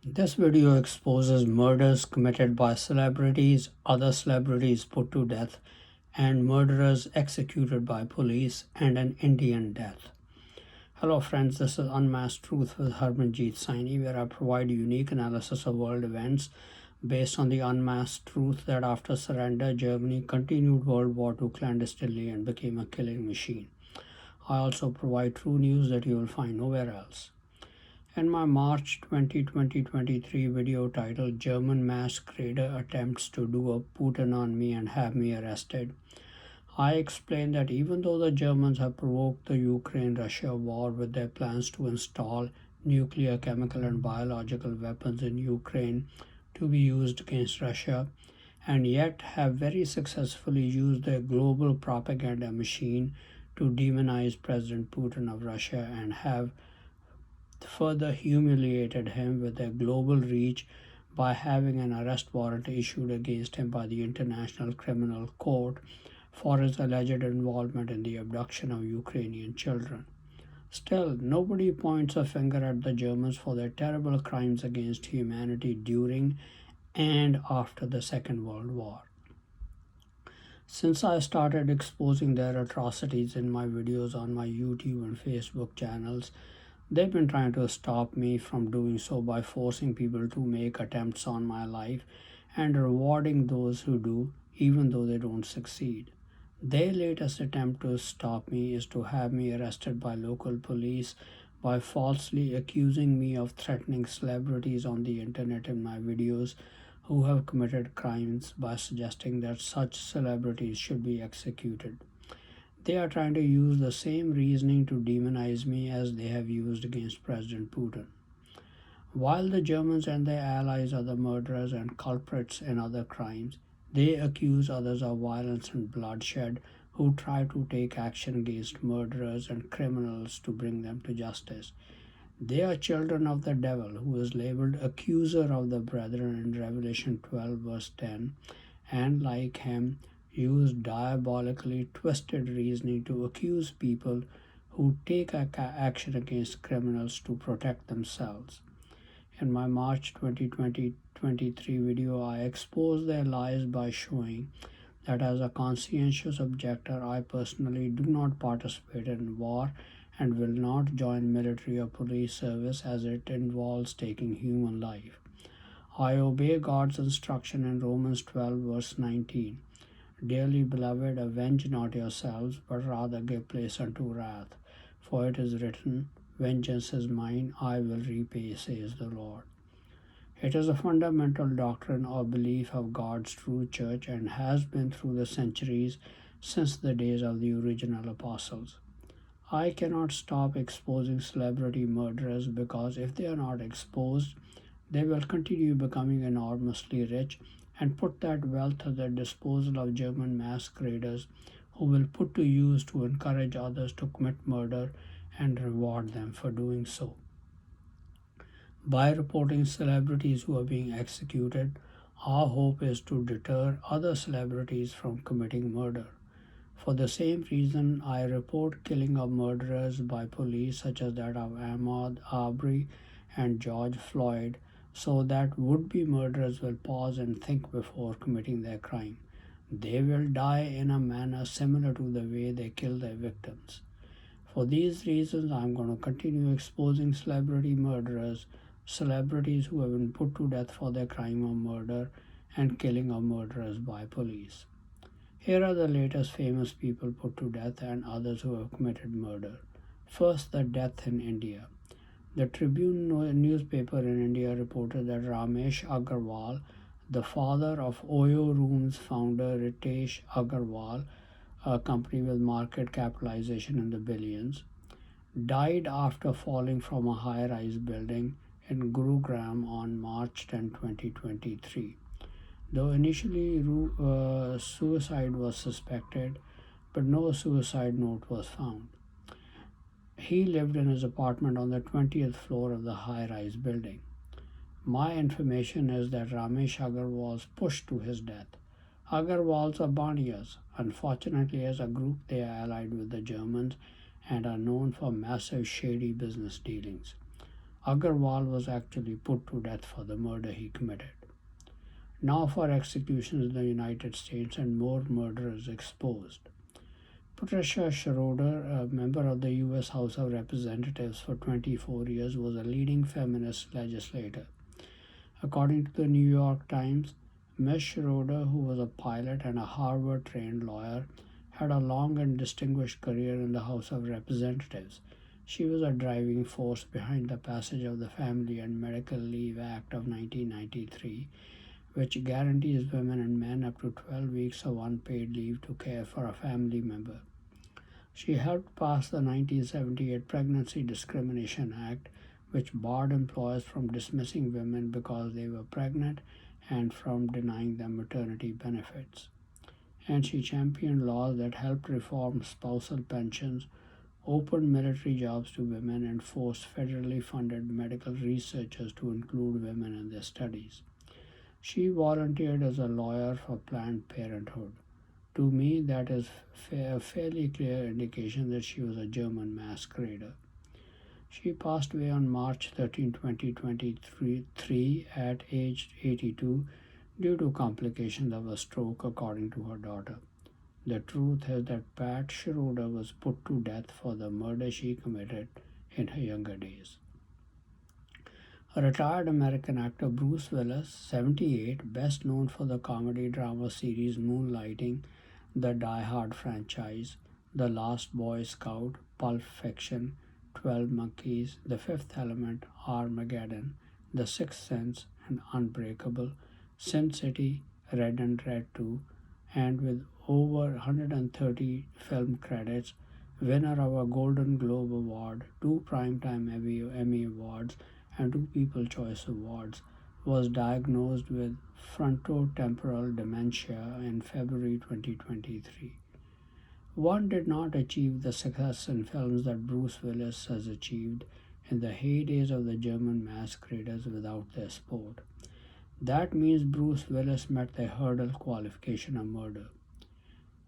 This video exposes murders committed by celebrities, other celebrities put to death, and murderers executed by police, and an Indian death. Hello friends, this is Unmasked Truth with Harmanjit Saini, where I provide unique analysis of world events based on the unmasked truth that after surrender, Germany continued World War II clandestinely and became a killing machine. I also provide true news that you will find nowhere else. In my March 2023 video titled German Mass Schroeder Attempts to Do a Putin on Me and Have Me Arrested, I explained that even though the Germans have provoked the Ukraine-Russia war with their plans to install nuclear, chemical and biological weapons in Ukraine to be used against Russia, and yet have very successfully used their global propaganda machine to demonize President Putin of Russia and have further humiliated him with their global reach by having an arrest warrant issued against him by the International Criminal Court for his alleged involvement in the abduction of Ukrainian children. Still, nobody points a finger at the Germans for their terrible crimes against humanity during and after the Second World War. Since I started exposing their atrocities in my videos on my YouTube and Facebook channels, they've been trying to stop me from doing so by forcing people to make attempts on my life and rewarding those who do, even though they don't succeed. Their latest attempt to stop me is to have me arrested by local police by falsely accusing me of threatening celebrities on the internet in my videos who have committed crimes by suggesting that such celebrities should be executed. They are trying to use the same reasoning to demonize me as they have used against President Putin. While the Germans and their allies are the murderers and culprits in other crimes, they accuse others of violence and bloodshed who try to take action against murderers and criminals to bring them to justice. They are children of the devil, who is labeled accuser of the brethren in Revelation 12 verse 10, and like him, use diabolically twisted reasoning to accuse people who take action against criminals to protect themselves. In my March 2023 video, I exposed their lies by showing that as a conscientious objector, I personally do not participate in war and will not join military or police service as it involves taking human life. I obey God's instruction in Romans 12 verse 19. Dearly beloved, avenge not yourselves, but rather give place unto wrath. For it is written, Vengeance is mine, I will repay, says the Lord. It is a fundamental doctrine or belief of God's true church and has been through the centuries since the days of the original apostles. I cannot stop exposing celebrity murderers because if they are not exposed, they will continue becoming enormously rich and put that wealth at the disposal of German mass murderers who will put to use to encourage others to commit murder and reward them for doing so. By reporting celebrities who are being executed, our hope is to deter other celebrities from committing murder. For the same reason, I report killing of murderers by police such as that of Ahmaud Arbery and George Floyd, so that would-be murderers will pause and think before committing their crime. They will die in a manner similar to the way they kill their victims. For these reasons, I am going to continue exposing celebrity murderers, celebrities who have been put to death for their crime of murder and killing of murderers by police. Here are the latest famous people put to death and others who have committed murder. First, the death in India. The Tribune newspaper in India reported that Ramesh Agarwal, the father of Oyo Rooms founder Ritesh Agarwal, a company with market capitalization in the billions, died after falling from a high-rise building in Gurugram on March 10, 2023. Though initially suicide was suspected, but no suicide note was found. He lived in his apartment on the 20th floor of the high-rise building. My information is that Ramesh Agarwal was pushed to his death. Agarwals are Baniyas. Unfortunately, as a group, they are allied with the Germans and are known for massive shady business dealings. Agarwal was actually put to death for the murder he committed. Now for executions in the United States and more murderers exposed. Patricia Schroeder, a member of the U.S. House of Representatives for 24 years, was a leading feminist legislator. According to the New York Times, Ms. Schroeder, who was a pilot and a Harvard trained lawyer, had a long and distinguished career in the House of Representatives. She was a driving force behind the passage of the Family and Medical Leave Act of 1993, which guarantees women and men up to 12 weeks of unpaid leave to care for a family member. She helped pass the 1978 Pregnancy Discrimination Act, which barred employers from dismissing women because they were pregnant and from denying them maternity benefits. And she championed laws that helped reform spousal pensions, opened military jobs to women, and forced federally funded medical researchers to include women in their studies. She volunteered as a lawyer for Planned Parenthood. To me, that is a fairly clear indication that she was a German masquerader. She passed away on March 13, 2023 at age 82 due to complications of a stroke, according to her daughter. The truth is that Pat Schroeder was put to death for the murder she committed in her younger days. A retired American actor, Bruce Willis, 78, best known for the comedy drama series Moonlighting, the Die Hard franchise, The Last Boy Scout, Pulp Fiction, 12 Monkeys, The Fifth Element, Armageddon, The Sixth Sense, and Unbreakable, Sin City, Red and Red 2, and with over 130 film credits, winner of a Golden Globe Award, 2 Primetime Emmy Awards, and 2 People's Choice Awards, was diagnosed with frontotemporal dementia in February 2023. One did not achieve the success in films that Bruce Willis has achieved in the heydays of the German masqueraders without their sport. That means Bruce Willis met the hurdle qualification of murder.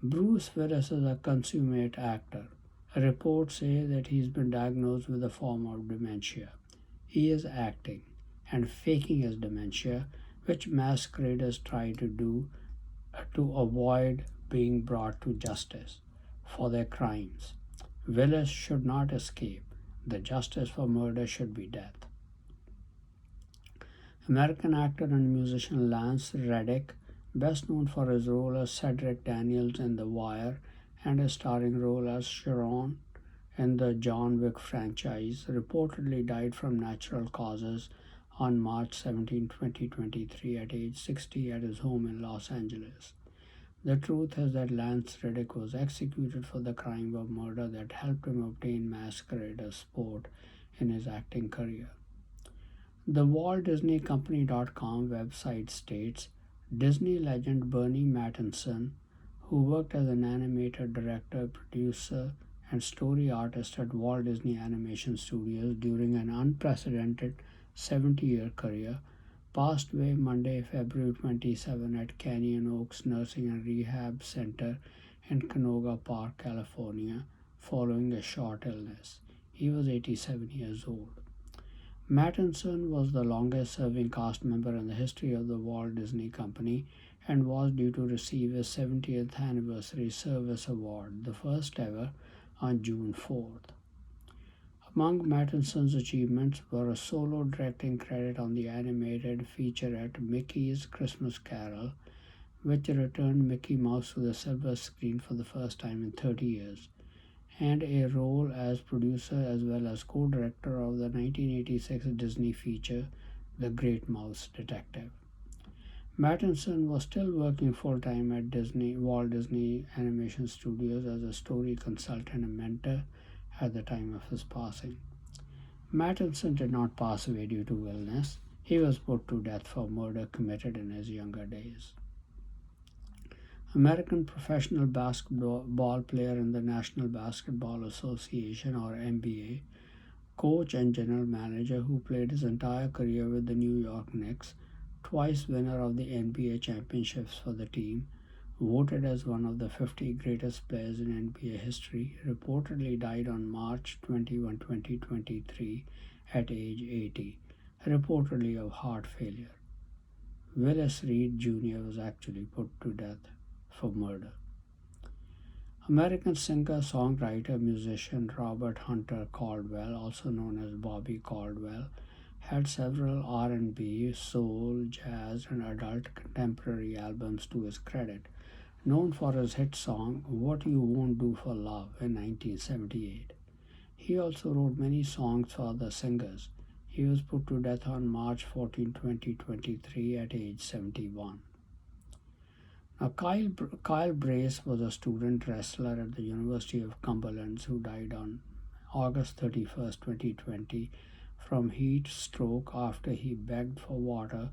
Bruce Willis is a consummate actor. Reports say that he's been diagnosed with a form of dementia. He is acting and faking his dementia, which masqueraders try to do to avoid being brought to justice for their crimes. Willis should not escape. The justice for murder should be death. American actor and musician Lance Reddick, best known for his role as Cedric Daniels in The Wire and his starring role as Sharon in the John Wick franchise, reportedly died from natural causes on March 17, 2023 at age 60 at his home in Los Angeles. The truth is that Lance Reddick was executed for the crime of murder that helped him obtain masquerader sport in his acting career. The WaltDisneyCompany.com website states Disney legend Bernie Mattinson, who worked as an animator, director, producer, and story artist at Walt Disney Animation Studios during an unprecedented 70-year career, passed away Monday, February 27 at Canyon Oaks Nursing and Rehab Center in Canoga Park, California, following a short illness. He was 87 years old. Mattinson was the longest-serving cast member in the history of the Walt Disney Company and was due to receive his 70th Anniversary Service Award, the first ever, on June 4th. Among Mattinson's achievements were a solo directing credit on the animated featurette Mickey's Christmas Carol, which returned Mickey Mouse to the silver screen for the first time in 30 years, and a role as producer as well as co-director of the 1986 Disney feature The Great Mouse Detective. Mattinson was still working full-time at Walt Disney Animation Studios as a story consultant and mentor at the time of his passing. Mattinson did not pass away due to illness. He was put to death for murder committed in his younger days. American professional basketball player in the National Basketball Association, or NBA, coach and general manager who played his entire career with the New York Knicks, twice winner of the NBA championships for the team, voted as one of the 50 greatest players in NBA history, reportedly died on March 21, 2023 at age 80, reportedly of heart failure. Willis Reed Jr. was actually put to death for murder. American singer, songwriter, musician Robert Hunter Caldwell, also known as Bobby Caldwell, had several R&B, soul, jazz, and adult contemporary albums to his credit, known for his hit song What You Won't Do for Love in 1978. He also wrote many songs for other singers. He was put to death on March 14, 2023 at age 71. Now, Kyle Brace was a student wrestler at the University of Cumberland who died on August 31, 2020 from heat stroke after he begged for water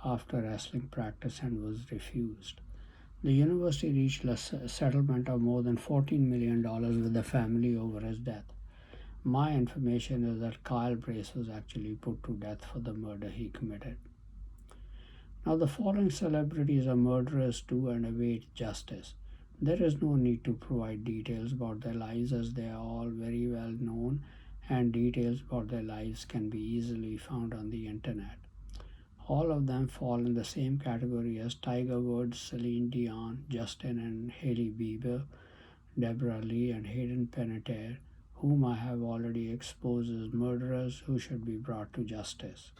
after wrestling practice and was refused. The university reached a settlement of more than $14 million with the family over his death. My information is that Kyle Brace was actually put to death for the murder he committed. Now, the following celebrities are murderers too and await justice. There is no need to provide details about their lives as they are all very well known, and details about their lives can be easily found on the internet. All of them fall in the same category as Tiger Woods, Celine Dion, Justin and Hailey Bieber, Deborah Lee, and Hayden Panettiere, whom I have already exposed as murderers who should be brought to justice.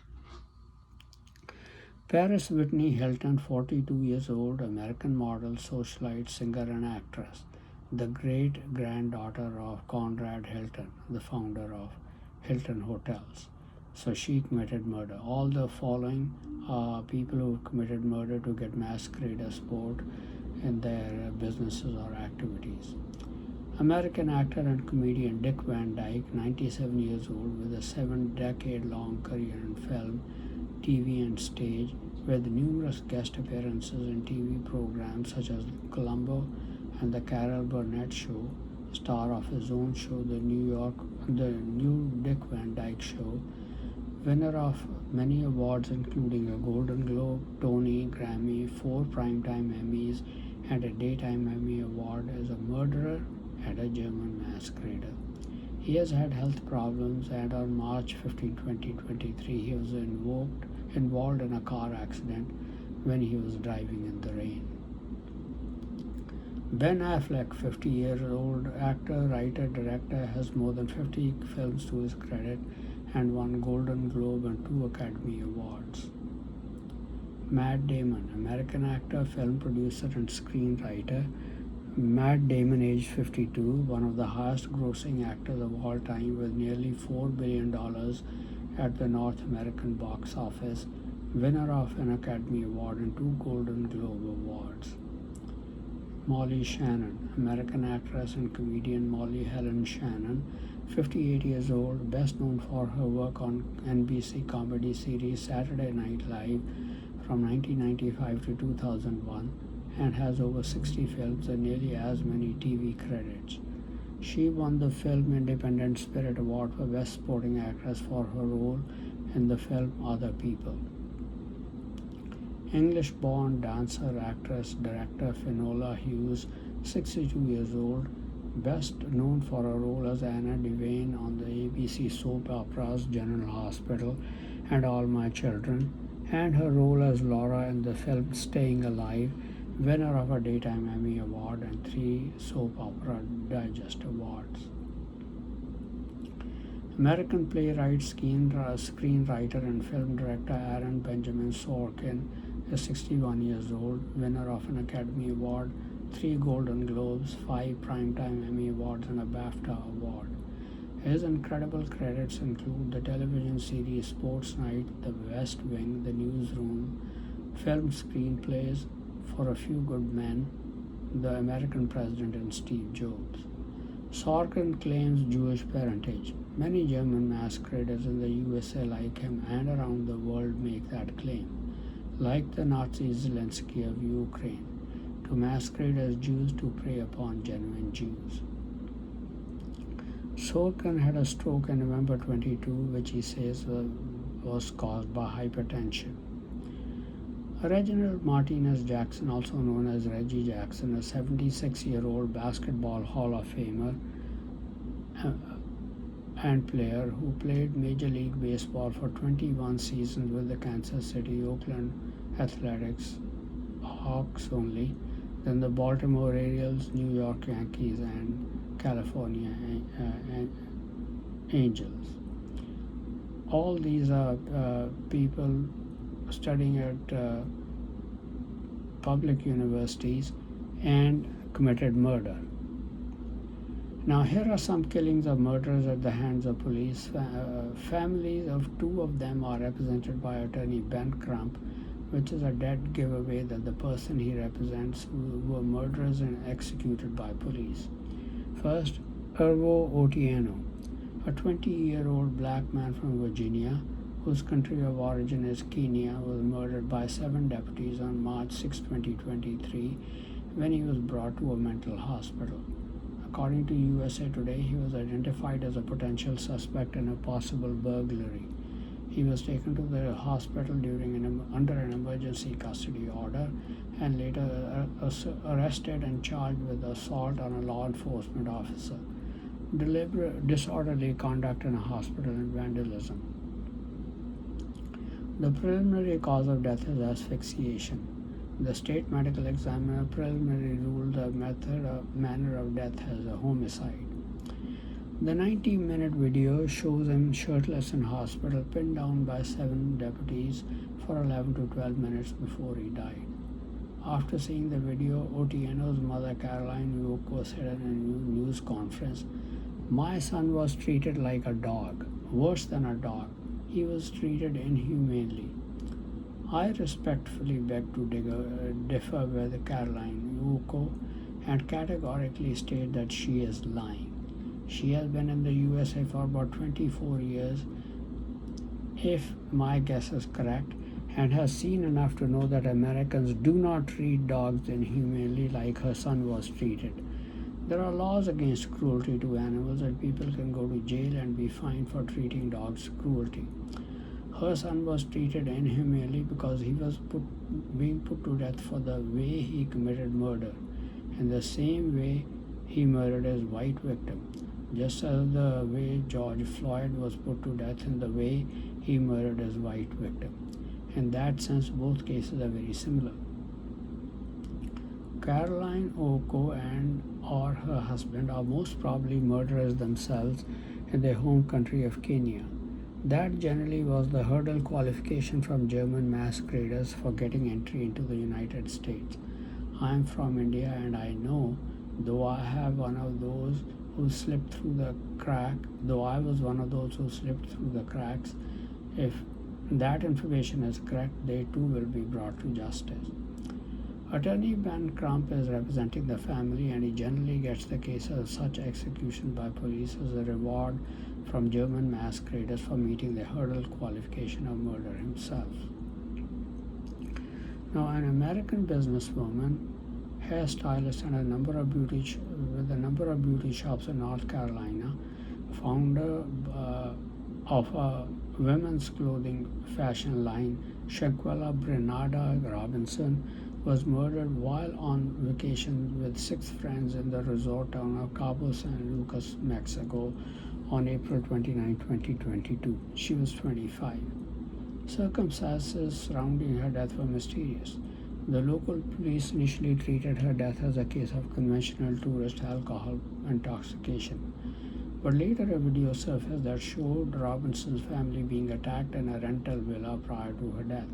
Paris Whitney Hilton, 42 years old, American model, socialite, singer, and actress, the great-granddaughter of Conrad Hilton, the founder of Hilton Hotels. So she committed murder. All the following are people who committed murder to get masquerade support in their businesses or activities. American actor and comedian Dick Van Dyke, 97 years old, with a 7-decade-long career in film, TV, and stage, with numerous guest appearances in TV programs such as Columbo and The Carol Burnett Show, star of his own show, the new Dick Van Dyke Show, winner of many awards including a Golden Globe, Tony, Grammy, 4 Primetime Emmys, and a Daytime Emmy Award, is a murderer and a German masquerader. He has had health problems, and on March 15, 2023, he was involved in a car accident when he was driving in the rain. Ben Affleck, 50-year-old actor, writer, director, has more than 50 films to his credit and won Golden Globe and 2 Academy Awards. Matt Damon, American actor, film producer, and screenwriter. Matt Damon, age 52, one of the highest grossing actors of all time with nearly $4 billion at the North American box office, winner of an Academy Award and 2 Golden Globe Awards. Molly Shannon, American actress and comedian Molly Helen Shannon, 58 years old, best known for her work on NBC comedy series Saturday Night Live from 1995 to 2001, and has over 60 films and nearly as many TV credits. She won the Film Independent Spirit Award for Best Supporting Actress for her role in the film Other People. English-born dancer, actress, director Finola Hughes, 62 years old, best known for her role as Anna Devane on the ABC soap operas General Hospital and All My Children, and her role as Laura in the film Staying Alive, winner of a Daytime Emmy Award and 3 Soap Opera Digest Awards. American playwright, screenwriter, and film director Aaron Benjamin Sorkin is 61 years old, winner of an Academy Award, 3 Golden Globes, 5 Primetime Emmy Awards, and a BAFTA Award. His incredible credits include the television series Sports Night, The West Wing, The Newsroom, film screenplays For a Few Good Men, The American President, and Steve Jobs. Sorkin claims Jewish parentage. Many German masqueraders in the USA like him and around the world make that claim, like the Nazi Zelensky of Ukraine, to masquerade as Jews to prey upon genuine Jews. Sorkin had a stroke in November 22, which he says was caused by hypertension. Reginald Martinez Jackson, also known as Reggie Jackson, a 76-year-old basketball Hall of Famer and player who played Major League Baseball for 21 seasons with the Kansas City Oakland Athletics, Hawks only, then the Baltimore Orioles, New York Yankees, and California Angels. All these are people studying at public universities and committed murder. Now, here are some killings of murderers at the hands of police. Families of two of them are represented by attorney Ben Crump, which is a dead giveaway that the person he represents were murderers and executed by police. First, Irvo Otieno, a 20-year-old black man from Virginia, whose country of origin is Kenya, was murdered by 7 deputies on March 6, 2023, when he was brought to a mental hospital. According to USA Today, he was identified as a potential suspect in a possible burglary. He was taken to the hospital under an emergency custody order and later arrested and charged with assault on a law enforcement officer, deliberate disorderly conduct in a hospital, and vandalism. The preliminary cause of death is asphyxiation. The state medical examiner preliminarily ruled the manner of death as a homicide. The 90-minute video shows him shirtless in hospital, pinned down by 7 deputies for 11 to 12 minutes before he died. After seeing the video, Otieno's mother, Caroline Yoko, said in a news conference, "My son was treated like a dog, worse than a dog. He was treated inhumanely." I respectfully beg to differ with Caroline Yoko and categorically state that she is lying. She has been in the USA for about 24 years, if my guess is correct, and has seen enough to know that Americans do not treat dogs inhumanely like her son was treated. There are laws against cruelty to animals, and people can go to jail and be fined for treating dogs cruelty. Her son was treated inhumanely because he was being put to death for the way he committed murder, in the same way he murdered his white victim, just as the way George Floyd was put to death in the way he murdered his white victim. In that sense, both cases are very similar. Caroline Oko or her husband are most probably murderers themselves in their home country of Kenya. That generally was the hurdle qualification from German masqueraders for getting entry into the United States. I am from India, and I know, though I have one of those who slipped through the crack, though I was one of those who slipped through the cracks, if that information is correct, they too will be brought to justice. Attorney Ben Crump is representing the family, and he generally gets the case of such execution by police as a reward from German masqueraders for meeting the hurdle qualification of murder himself. Now, an American businesswoman, hairstylist, and a number of beauty shops in North Carolina, founder of a women's clothing fashion line, Shaquilla Brenada Robinson, was murdered while on vacation with 6 friends in the resort town of Cabo San Lucas, Mexico, on April 29, 2022. She was 25. Circumstances surrounding her death were mysterious. The local police initially treated her death as a case of conventional tourist alcohol intoxication, but later a video surfaced that showed Robinson's family being attacked in a rental villa prior to her death.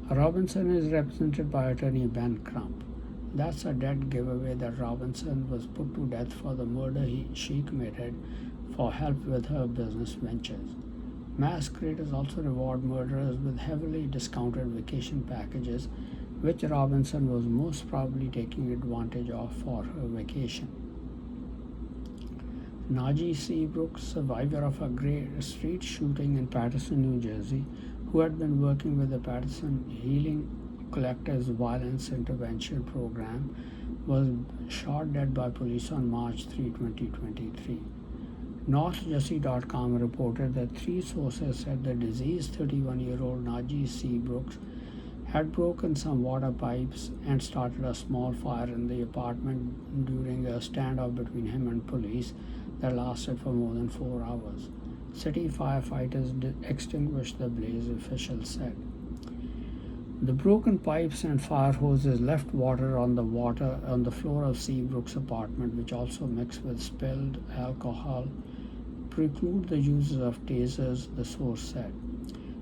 Robinson is represented by attorney Ben Crump. That's a dead giveaway that Robinson was put to death for the murder she committed for help with her business ventures. Masqueraders also reward murderers with heavily discounted vacation packages, which Robinson was most probably taking advantage of for her vacation. Najee Seabrooks, survivor of a great street shooting in Paterson, New Jersey, who had been working with the Paterson Healing Collective's violence intervention program, was shot dead by police on March 3, 2023. NorthJersey.com reported that 3 sources said the deceased 31-year-old Najee Seabrooks had broken some water pipes and started a small fire in the apartment during a standoff between him and police that lasted for more than 4 hours. City firefighters extinguished the blaze, officials said. The broken pipes and fire hoses left water on the floor of Seabrooks' apartment, which also mixed with spilled alcohol, preclude the use of tasers, the source said.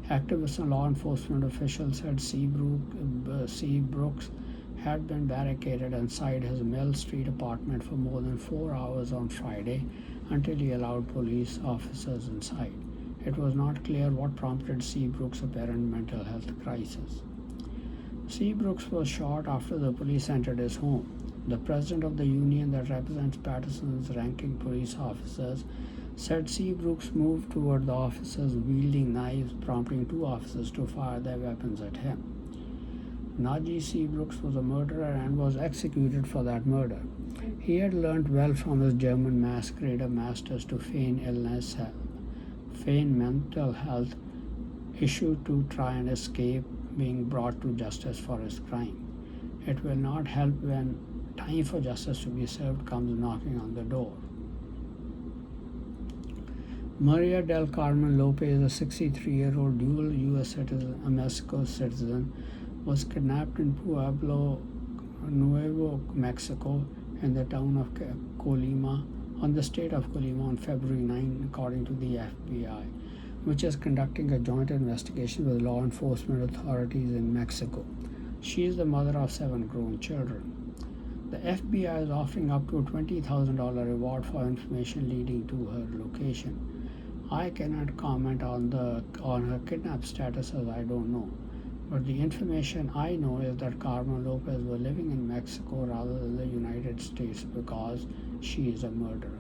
Activists and law enforcement officials said Seabrooks had been barricaded inside his Mill Street apartment for more than 4 hours on Friday until he allowed police officers inside. It was not clear what prompted Seabrooks' apparent mental health crisis. Seabrooks was shot after the police entered his home. The president of the union that represents Patterson's ranking police officers said Seabrooks moved toward the officers wielding knives, prompting 2 officers to fire their weapons at him. Najee Seabrooks was a murderer and was executed for that murder. He had learned well from his German masquerader masters to feign mental health issue to try and escape being brought to justice for his crime. It will not help when time for justice to be served comes knocking on the door. Maria del Carmen Lopez, a 63-year-old dual U.S. citizen, a Mexico citizen, was kidnapped in Pueblo Nuevo, Mexico, in the town of Colima, on the state of Colima, on February 9, according to the FBI, which is conducting a joint investigation with law enforcement authorities in Mexico. She is the mother of 7 grown children. The FBI is offering up to a $20,000 reward for information leading to her location. I cannot comment on her kidnap status, as I don't know. But the information I know is that Carmen Lopez was living in Mexico rather than the United States because she is a murderer.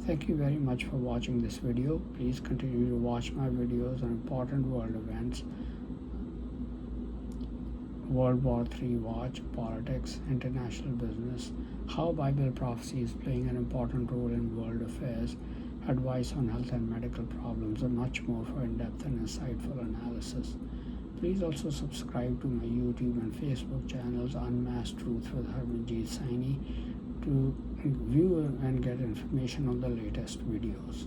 Thank you very much for watching this video. Please continue to watch my videos on important world events, World War III watch, politics, international business, how Bible prophecy is playing an important role in world affairs, advice on health and medical problems, and much more for in-depth and insightful analysis. Please also subscribe to my YouTube and Facebook channels Unmasked Truth with Harmanjit Saini to view and get information on the latest videos.